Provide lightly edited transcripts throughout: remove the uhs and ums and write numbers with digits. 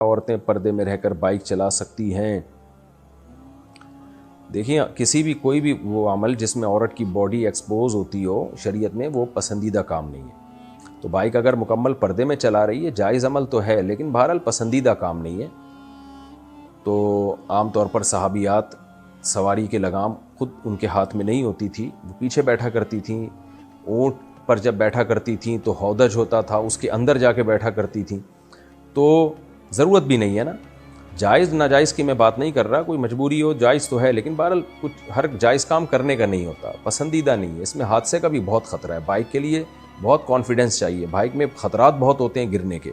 عورتیں پردے میں رہ کر بائک چلا سکتی ہیں؟ دیکھیں، کسی بھی کوئی بھی وہ عمل جس میں عورت کی باڈی ایکسپوز ہوتی ہو شریعت میں وہ پسندیدہ کام نہیں ہے. تو بائک اگر مکمل پردے میں چلا رہی ہے جائز عمل تو ہے، لیکن بہرحال پسندیدہ کام نہیں ہے. تو عام طور پر صحابیات سواری کے لگام خود ان کے ہاتھ میں نہیں ہوتی تھی، وہ پیچھے بیٹھا کرتی تھیں. اونٹ پر جب بیٹھا کرتی تھیں تو ہودج ہوتا تھا، اس کے اندر جا کے بیٹھا کرتی تھیں. تو ضرورت بھی نہیں ہے نا. جائز ناجائز کی میں بات نہیں کر رہا، کوئی مجبوری ہو جائز تو ہے، لیکن بہرحال کچھ ہر جائز کام کرنے کا نہیں ہوتا، پسندیدہ نہیں ہے. اس میں حادثے کا بھی بہت خطرہ ہے. بائک کے لیے بہت کانفیڈنس چاہیے. بائک میں خطرات بہت ہوتے ہیں گرنے کے،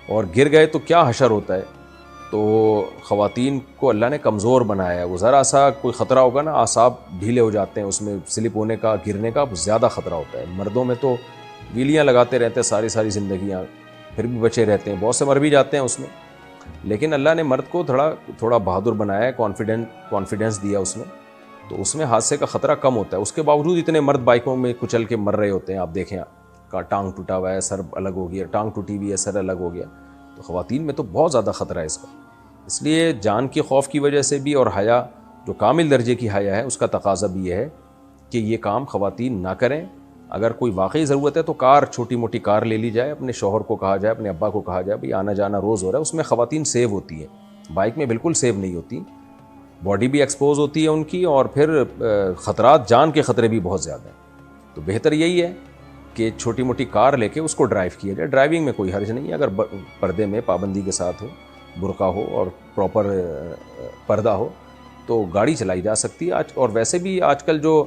اور گر گئے تو کیا حشر ہوتا ہے. تو خواتین کو اللہ نے کمزور بنایا ہے. وہ ذرا سا کوئی خطرہ ہوگا نا، اعصاب ڈھیلے ہو جاتے ہیں، اس میں سلپ ہونے کا، گرنے کا زیادہ خطرہ ہوتا ہے. مردوں میں تو ویلیاں لگاتے رہتے ہیں ساری زندگیاں، پھر بھی بچے رہتے ہیں، بہت سے مر بھی جاتے ہیں اس میں. لیکن اللہ نے مرد کو تھوڑا بہادر بنایا ہے، کانفیڈنس دیا اس میں، تو اس میں حادثے کا خطرہ کم ہوتا ہے. اس کے باوجود اتنے مرد بائکوں میں کچل کے مر رہے ہوتے ہیں. آپ دیکھیں، ٹانگ ٹوٹا ہوا ہے، سر الگ ہو گیا، ٹانگ ٹوٹی ہوئی ہے، سر الگ ہو گیا. تو خواتین میں تو بہت زیادہ خطرہ ہے اس کا. اس لیے جان کے خوف کی وجہ سے بھی، اور حیا جو کامل درجے کی حیا ہے، اس کا تقاضا بھی یہ ہے کہ یہ کام خواتین نہ کریں. اگر کوئی واقعی ضرورت ہے تو چھوٹی موٹی کار لے لی جائے، اپنے شوہر کو کہا جائے، اپنے ابا کو کہا جائے بھئی آنا جانا روز ہو رہا ہے. اس میں خواتین سیو ہوتی ہیں، بائک میں بالکل سیو نہیں ہوتی. باڈی بھی ایکسپوز ہوتی ہے ان کی، اور پھر خطرات، جان کے خطرے بھی بہت زیادہ ہیں. تو بہتر یہی ہے کہ چھوٹی موٹی کار لے کے اس کو ڈرائیو کیا جائے. ڈرائیونگ میں کوئی حرج نہیں ہے اگر پردے میں پابندی کے ساتھ ہو، برقع ہو اور پراپر پردہ ہو تو گاڑی چلائی جا سکتی ہے. اور ویسے بھی آج کل جو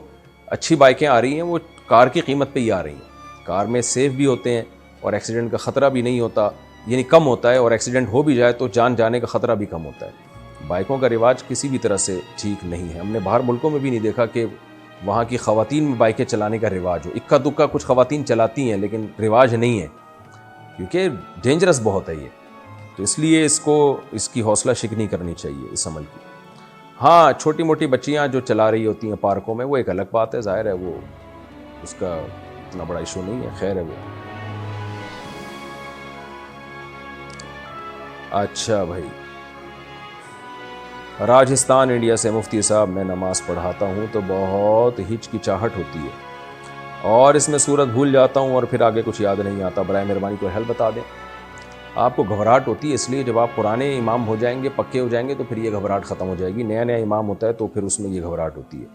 اچھی بائکیں آ رہی ہیں وہ کار کی قیمت پہ ہی آ رہی ہیں. کار میں سیف بھی ہوتے ہیں اور ایکسیڈنٹ کا خطرہ بھی نہیں ہوتا، یعنی کم ہوتا ہے، اور ایکسیڈنٹ ہو بھی جائے تو جان جانے کا خطرہ بھی کم ہوتا ہے. بائکوں کا رواج کسی بھی طرح سے ٹھیک نہیں ہے. ہم نے باہر ملکوں میں بھی نہیں دیکھا کہ وہاں کی خواتین میں بائکیں چلانے کا رواج ہو. اکا دکا کچھ خواتین چلاتی ہیں لیکن رواج نہیں ہے، کیونکہ ڈینجرس بہت ہے یہ. تو اس لیے اس کی حوصلہ شکنی کرنی چاہیے اس عمل کی. ہاں، چھوٹی موٹی بچیاں جو چلا رہی ہوتی ہیں پارکوں میں وہ ایک الگ بات ہے، ظاہر ہے وہ اس کا اتنا بڑا ایشو نہیں ہے، خیر ہے وہ. اچھا بھائی، راجستھان انڈیا سے مفتی صاحب، میں نماز پڑھاتا ہوں تو بہت ہچکچاہٹ ہوتی ہے اور اس میں سورت بھول جاتا ہوں اور پھر آگے کچھ یاد نہیں آتا. برائے مہربانی کوئی حل بتا دیں. آپ کو گھبراہٹ ہوتی ہے اس لیے جب آپ پرانے امام ہو جائیں گے، پکے ہو جائیں گے تو پھر یہ گھبراہٹ ختم ہو جائے گی. نیا امام ہوتا ہے تو پھر اس میں یہ گھبراہٹ ہوتی ہے.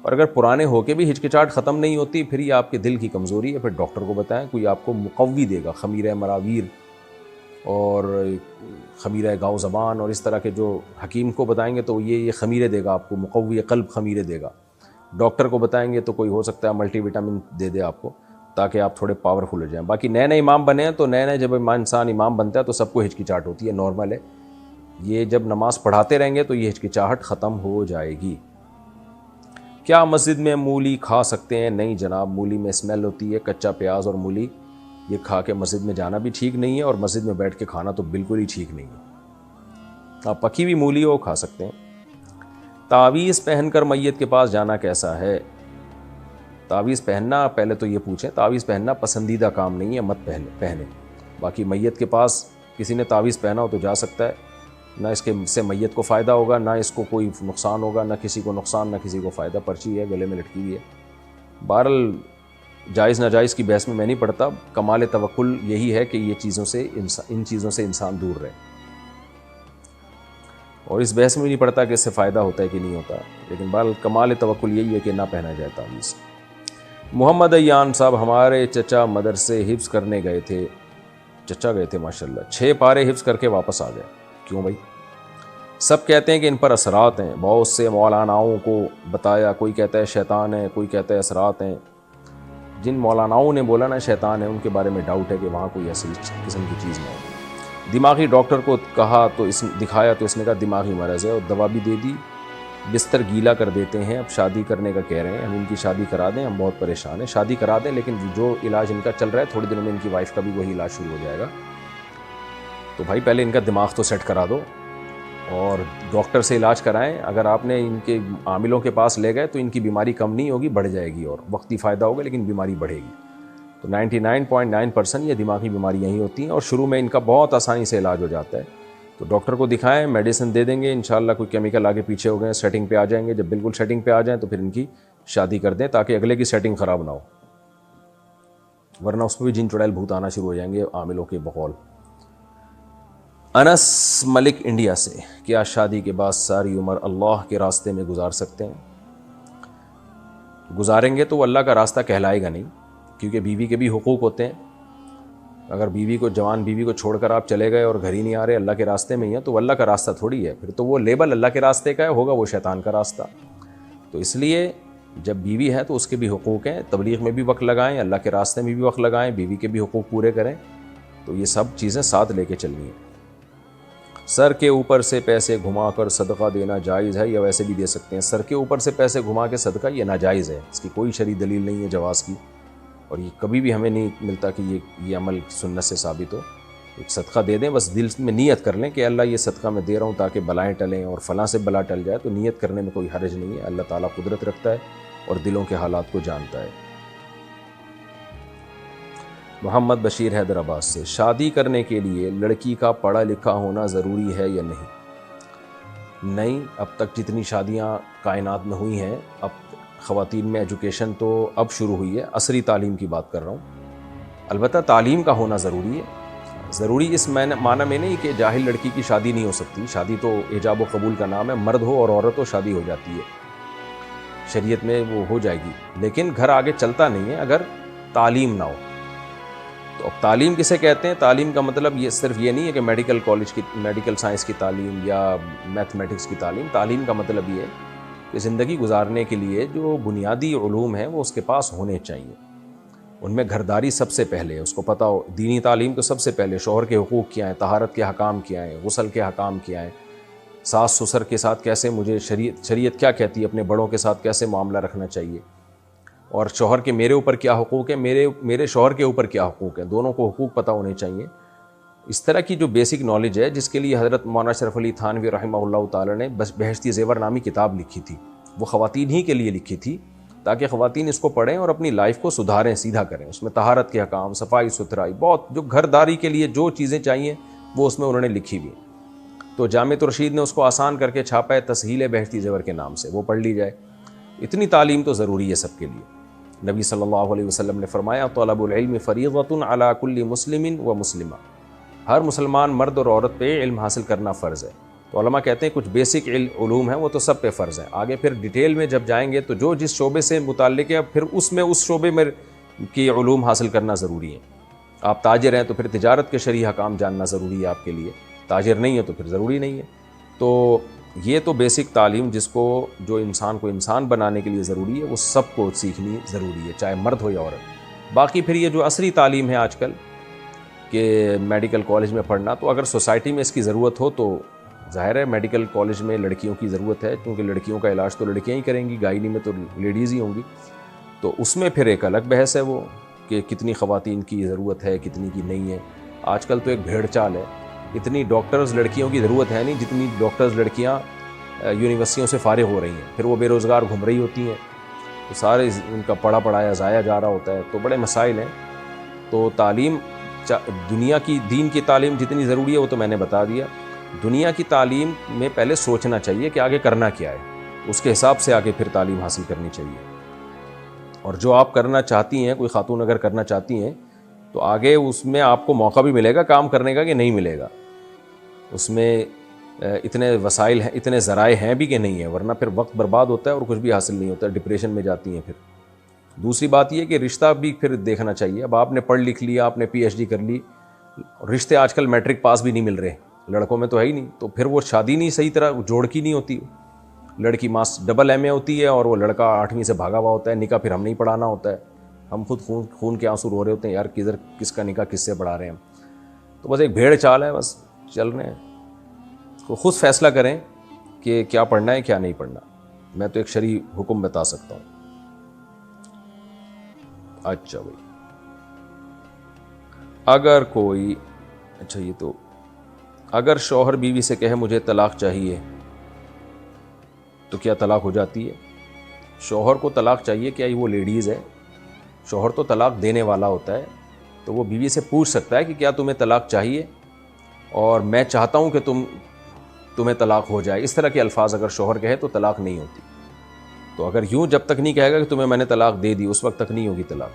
اور اگر پرانے ہو کے بھی ہچکچاہٹ ختم نہیں ہوتی، پھر یہ آپ کے دل کی کمزوری ہے. پھر ڈاکٹر کو بتائیں، کوئی آپ کو مقوی دے گا، خمیرہ مراویر اور خمیرہ گاؤ زبان اور اس طرح کے جو حکیم کو بتائیں گے تو یہ خمیرے دے گا آپ کو، مقوی قلب خمیرے دے گا. ڈاکٹر کو بتائیں گے تو کوئی ہو سکتا ہے ملٹی وٹامن دے دے آپ کو تاکہ آپ تھوڑے پاورفل ہو جائیں. باقی نئے امام بنے ہیں تو نئے جب انسان امام بنتا ہے تو سب کو ہچکچاہٹ ہوتی ہے، نارمل ہے. یہ جب نماز پڑھاتے رہیں گے تو یہ ہچکچاہٹ ختم ہو جائے گی. کیا مسجد میں مولی کھا سکتے ہیں؟ نہیں جناب، مولی میں اسمیل ہوتی ہے. کچا پیاز اور مولی یہ کھا کے مسجد میں جانا بھی ٹھیک نہیں ہے، اور مسجد میں بیٹھ کے کھانا تو بالکل ہی ٹھیک نہیں ہے. آپ پکی ہوئی مولی وہ کھا سکتے ہیں. تعویذ پہن کر میت کے پاس جانا کیسا ہے؟ تعویذ پہننا، پہلے تو یہ پوچھیں، تعویذ پہننا پسندیدہ کام نہیں ہے، مت پہنے. باقی میت کے پاس کسی نے تعویذ پہنا ہو تو جا سکتا ہے، نہ اس کے سے میت کو فائدہ ہوگا، نہ اس کو کوئی نقصان ہوگا، نہ کسی کو نقصان نہ کسی کو فائدہ. پرچی ہے گلے میں لٹکی ہوئی ہے. بہرحال جائز ناجائز کی بحث میں نہیں پڑتا. کمال توکل یہی ہے کہ ان چیزوں سے انسان دور رہے، اور اس بحث میں نہیں پڑتا کہ اس سے فائدہ ہوتا ہے کہ نہیں ہوتا. لیکن بہرحال کمال توکل یہی ہے کہ نہ پہنا جائے تعویذ. محمد ایان صاحب، ہمارے چچا مدرسے حفظ کرنے گئے تھے. چچا گئے تھے ماشاءاللہ، 6 پارے حفظ کر کے واپس آ گئے. کیوں بھائی؟ سب کہتے ہیں کہ ان پر اثرات ہیں. بہت سے مولاناؤں کو بتایا، کوئی کہتا ہے شیطان ہے، کوئی کہتا ہے اثرات ہیں. جن مولاناؤں نے بولا نا شیطان ہے، ان کے بارے میں ڈاؤٹ ہے کہ وہاں کوئی ایسی قسم کی چیز نہ ہو. دماغی ڈاکٹر کو کہا تو دکھایا تو اس نے کہا دماغی مرض ہے، اور دوا بھی دے دی. بستر گیلا کر دیتے ہیں. اب شادی کرنے کا کہہ رہے ہیں، ہم ان کی شادی کرا دیں، ہم بہت پریشان ہیں. شادی کرا دیں، لیکن جو علاج ان کا چل رہا ہے تھوڑے دنوں میں ان کی وائف کا بھی وہی علاج شروع ہو جائے گا. تو بھائی پہلے ان کا دماغ تو سیٹ کرا دو اور ڈاکٹر سے علاج کرائیں. اگر آپ نے ان کے عاملوں کے پاس لے گئے تو ان کی بیماری کم نہیں ہوگی، بڑھ جائے گی، اور وقتی فائدہ ہوگا لیکن بیماری بڑھے گی. تو 99.9% یہ دماغی بیماریاں ہی ہوتی ہیں، اور شروع میں ان کا بہت آسانی سے علاج ہو جاتا ہے. تو ڈاکٹر کو دکھائیں، میڈیسن دے دیں گے، انشاءاللہ کوئی کیمیکل آگے پیچھے ہو گئے سیٹنگ پہ آ جائیں گے. جب بالکل سیٹنگ پہ آ جائیں تو پھر ان کی شادی کر دیں تاکہ اگلے کی سیٹنگ خراب نہ ہو، ورنہ اس میں بھی جن چڑیل بھوت آنا شروع ہو جائیں گے عاملوں کے بقول. انس ملک انڈیا سے، کیا شادی کے بعد ساری عمر اللہ کے راستے میں گزار سکتے ہیں؟ گزاریں گے تو وہ اللہ کا راستہ کہلائے گا نہیں، کیونکہ بیوی کے بھی حقوق ہوتے ہیں. اگر بیوی کو، جوان بیوی کو چھوڑ کر آپ چلے گئے اور گھر ہی نہیں آ رہے، اللہ کے راستے میں ہی ہیں، تو وہ اللہ کا راستہ تھوڑی ہے، پھر تو وہ لیبل اللہ کے راستے کا ہوگا، وہ شیطان کا راستہ. تو اس لیے جب بیوی ہے تو اس کے بھی حقوق ہیں، تبلیغ میں بھی وقت لگائیں، اللہ کے راستے میں بھی وقت لگائیں، بیوی کے بھی حقوق پورے کریں. تو یہ سب چیزیں ساتھ لے کے چلنی ہیں. سر کے اوپر سے پیسے گھما کر صدقہ دینا جائز ہے یا ویسے بھی دے سکتے ہیں؟ سر کے اوپر سے پیسے گھما کے صدقہ یہ ناجائز ہے، اس کی کوئی شرعی دلیل نہیں ہے جواز کی، اور یہ کبھی بھی ہمیں نہیں ملتا کہ یہ عمل سنت سے ثابت ہو. ایک صدقہ دے دیں، بس دل میں نیت کر لیں کہ اللہ یہ صدقہ میں دے رہا ہوں تاکہ بلائیں ٹلیں اور فلاں سے بلا ٹل جائے، تو نیت کرنے میں کوئی حرج نہیں ہے. اللہ تعالیٰ قدرت رکھتا ہے اور دلوں کے حالات کو جانتا ہے. محمد بشیر حیدرآباد سے، شادی کرنے کے لیے لڑکی کا پڑھا لکھا ہونا ضروری ہے یا نہیں؟ نہیں، اب تک جتنی شادیاں کائنات میں ہوئی ہیں، اب خواتین میں ایجوکیشن تو اب شروع ہوئی ہے، عصری تعلیم کی بات کر رہا ہوں. البتہ تعلیم کا ہونا ضروری ہے. ضروری اس معنی میں نہیں کہ جاہل لڑکی کی شادی نہیں ہو سکتی. شادی تو ایجاب و قبول کا نام ہے، مرد ہو اور عورت ہو شادی ہو جاتی ہے، شریعت میں وہ ہو جائے گی، لیکن گھر آگے چلتا نہیں ہے اگر تعلیم نہ ہو. تو اب تعلیم کسے کہتے ہیں؟ تعلیم کا مطلب یہ صرف یہ نہیں ہے کہ میڈیکل کالج کی، میڈیکل سائنس کی تعلیم یا میتھمیٹکس کی تعلیم. تعلیم کا مطلب یہ ہے کہ زندگی گزارنے کے لیے جو بنیادی علوم ہیں وہ اس کے پاس ہونے چاہیے. ان میں گھرداری سب سے پہلے ہے، اس کو پتہ ہو. دینی تعلیم تو سب سے پہلے، شوہر کے حقوق کیا ہیں، طہارت کے حکام کیا ہیں، غسل کے حکام کیا ہیں، ساس سسر کے ساتھ کیسے مجھے شریعت کیا کہتی ہے، اپنے بڑوں کے ساتھ کیسے معاملہ رکھنا چاہیے، اور شوہر کے میرے اوپر کیا حقوق ہیں، میرے شوہر کے اوپر کیا حقوق ہیں. دونوں کو حقوق پتہ ہونے چاہیے. اس طرح کی جو بیسک نالج ہے، جس کے لیے حضرت مولانا اشرف علی تھانوی رحمہ اللہ تعالی نے بہشتی زیور نامی کتاب لکھی تھی. وہ خواتین ہی کے لیے لکھی تھی تاکہ خواتین اس کو پڑھیں اور اپنی لائف کو سدھاریں، سیدھا کریں. اس میں طہارت کے حکام، صفائی ستھرائی، بہت جو گھرداری کے لیے جو چیزیں چاہیے وہ اس میں انہوں نے لکھی ہوئی. تو جامع رشید نے اس کو آسان کر کے چھاپا ہے تسہیل بہشتی زیور کے نام سے، وہ پڑھ لی جائے. اتنی تعلیم تو ضروری ہے سب کے لیے. نبی صلی اللہ علیہ وسلم نے فرمایا طلب العلم فریضۃ علی کل مسلم و مسلمہ، ہر مسلمان مرد اور عورت پہ علم حاصل کرنا فرض ہے. تو علماء کہتے ہیں کچھ بیسک علوم ہیں وہ تو سب پہ فرض ہیں. آگے پھر ڈیٹیل میں جب جائیں گے تو جو جس شعبے سے متعلق ہے پھر اس شعبے میں کی علوم حاصل کرنا ضروری ہے. آپ تاجر ہیں تو پھر تجارت کے شرعی حکام جاننا ضروری ہے آپ کے لیے. تاجر نہیں ہے تو پھر ضروری نہیں ہے. تو یہ تو بیسک تعلیم جس کو، جو انسان کو انسان بنانے کے لیے ضروری ہے، وہ سب کو سیکھنی ضروری ہے، چاہے مرد ہو یا عورت. باقی پھر یہ جو عصری تعلیم ہے آج کل کہ میڈیکل کالج میں پڑھنا، تو اگر سوسائٹی میں اس کی ضرورت ہو تو ظاہر ہے میڈیکل کالج میں لڑکیوں کی ضرورت ہے، کیونکہ لڑکیوں کا علاج تو لڑکیاں ہی کریں گی، گائنی میں تو لیڈیز ہی ہوں گی. تو اس میں پھر ایک الگ بحث ہے وہ کہ کتنی خواتین کی ضرورت ہے، کتنی کی نہیں ہے. آج کل تو ایک بھیڑ چال ہے، اتنی ڈاکٹرز لڑکیوں کی ضرورت ہے نہیں جتنی ڈاکٹرز لڑکیاں یونیورسٹیوں سے فارغ ہو رہی ہیں. پھر وہ بے روزگار گھوم رہی ہوتی ہیں، تو سارے ان کا پڑھا پڑھایا ضائع جا رہا ہوتا ہے. تو بڑے مسائل ہیں. تو تعلیم، دنیا کی، دین کی تعلیم جتنی ضروری ہے وہ تو میں نے بتا دیا. دنیا کی تعلیم میں پہلے سوچنا چاہیے کہ آگے کرنا کیا ہے، اس کے حساب سے آگے پھر تعلیم حاصل کرنی چاہیے. اور جو آپ کرنا چاہتی ہیں، کوئی خاتون اگر کرنا چاہتی ہیں تو آگے اس میں آپ کو موقع بھی ملے گا کام کرنے کا کہ نہیں ملے گا. اس میں اتنے وسائل ہیں، اتنے ذرائع ہیں بھی کہ نہیں ہیں، ورنہ پھر وقت برباد ہوتا ہے اور کچھ بھی حاصل نہیں ہوتا ہے، ڈپریشن میں جاتی ہیں. پھر دوسری بات یہ کہ رشتہ بھی پھر دیکھنا چاہیے. اب آپ نے پڑھ لکھ لیا، آپ نے پی ایچ ڈی کر لی، رشتے آج کل میٹرک پاس بھی نہیں مل رہے، لڑکوں میں تو ہے ہی نہیں، تو پھر وہ شادی نہیں صحیح طرح جوڑ کی نہیں ہوتی. لڑکی ڈبل ایم اے ہوتی ہے اور وہ لڑکا 8ویں سے بھاگا ہوا ہوتا ہے. نکاح پھر ہم نہیں پڑھانا ہوتا ہے، ہم خود خون کے آنسو رو رہے ہوتے ہیں، یار کدھر کس کا نکاح کس سے پڑھا رہے ہیں ہم. تو بس ایک بھیڑ چال ہے، بس چل رہے ہیں. تو خود فیصلہ کریں کہ کیا پڑھنا ہے کیا نہیں پڑھنا. میں تو ایک شرعی حکم بتا سکتا ہوں. اچھا بھائی، اگر کوئی، اچھا یہ تو، اگر شوہر بیوی سے کہے مجھے طلاق چاہیے تو کیا طلاق ہو جاتی ہے؟ شوہر کو طلاق چاہیے، کیا وہ لیڈیز ہے؟ شوہر تو طلاق دینے والا ہوتا ہے، تو وہ بیوی سے پوچھ سکتا ہے کہ کیا تمہیں طلاق چاہیے، اور میں چاہتا ہوں کہ تمہیں طلاق ہو جائے، اس طرح کے الفاظ اگر شوہر کہے تو طلاق نہیں ہوتی. تو اگر یوں جب تک نہیں کہے گا کہ تمہیں میں نے طلاق دے دی، اس وقت تک نہیں ہوگی طلاق.